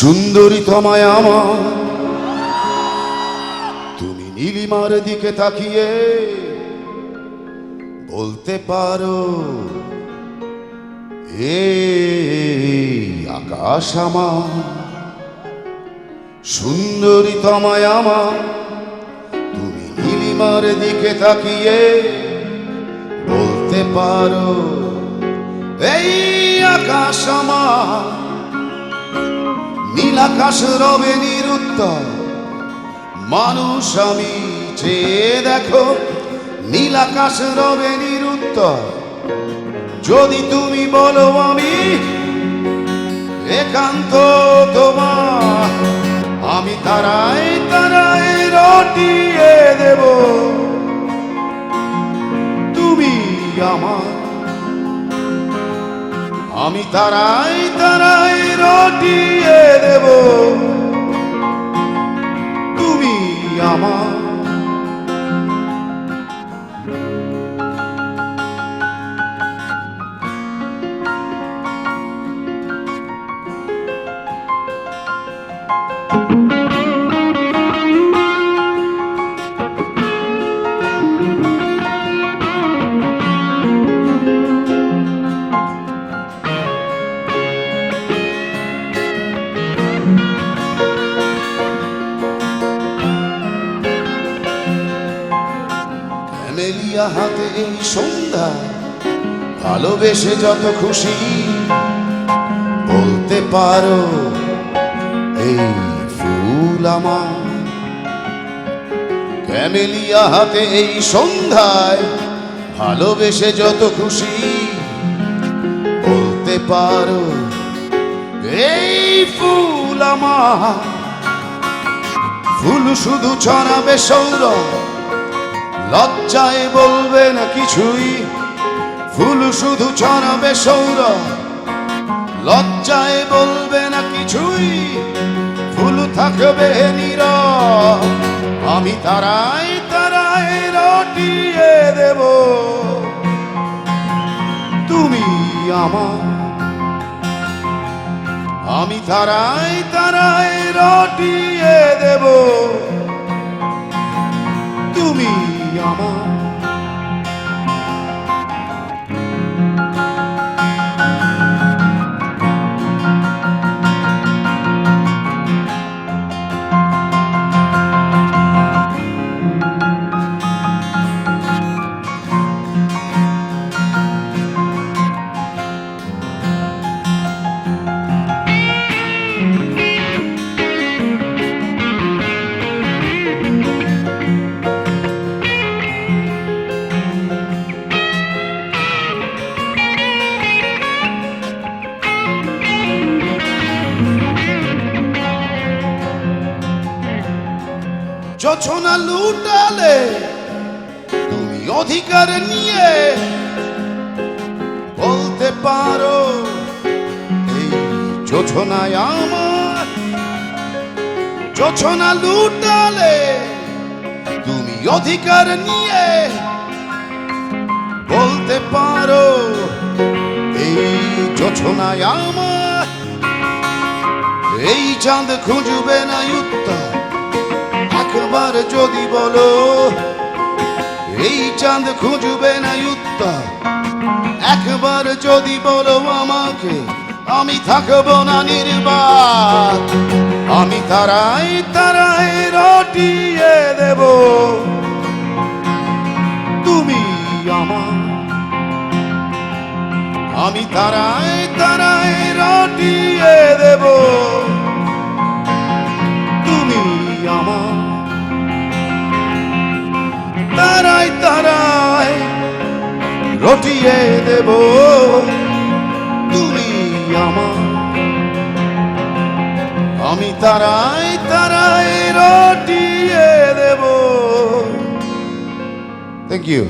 সুন্দরী তোমায় আমার, তুমি নীলিমার দিকে তাকিয়ে বলতে পারো এই আকাশ আমার। সুন্দরী তোমায় আমার, তুমি নীলিমার দিকে তাকিয়ে বলতে পারো এই আকাশ আমার। নীল আকাশ রবে নিরুত্তর, মানুষ আমি চেয়ে দেখো নীল আকাশ রবে নিরুত্তর। যদি তুমি বলো আমি একান্ত তোমার, আমি তারায় তারায় রটিয়ে দেব তুমি আমার। আমি তারায় তারায় রটিয়ে দেব তুমি আমার। মেলিয়া হাতে এই সন্ধ্যা, ভালোবেসে যত খুশি বলতে পারো এই ফুল আমার। ক্যামেলিয়া হাতে এই সন্ধ্যায়, ভালোবেসে যত খুশি বলতে পারো এই ফুল আমার। ফুল শুধু ছড়াবে সৌরভ, লজ্জায় বলবে না কিছুই। ফুল শুধু ছড়াবে সৌরভ, লজ্জায় বলবে না কিছুই। ফুল থাকবে নীরব, আমি তারায় তারায় রটিয়ে দেব তুমি আমার। আমি তারায় তারায় রটিয়ে দেব তুমি আমার। যোছনা লুটালে তুমি অধিকার নিয়ে বলতে পারো এই যোছনায় আমার। যোছনা লুটালে তুমি অধিকার নিয়ে বলতে পারো এই যোছনায় আমার। এই চাঁদ খুঁজবে না উত্তর, একবার যদি বলো এই চাঁদ খুঁজবে না উত্তর। একবার যদি বলো আমাকে, আমি থাকবো না নির্বাক। আমি তারায় তারায় রটিয়ে দেব তুমি আমার। আমি তারায় তারায় রটিয়ে দেব তুমি আমার। তারায় তারায় রটিয়ে দেব তুমি আমার। আমি তারায় তারায় রটিয়ে দেব। Thank you.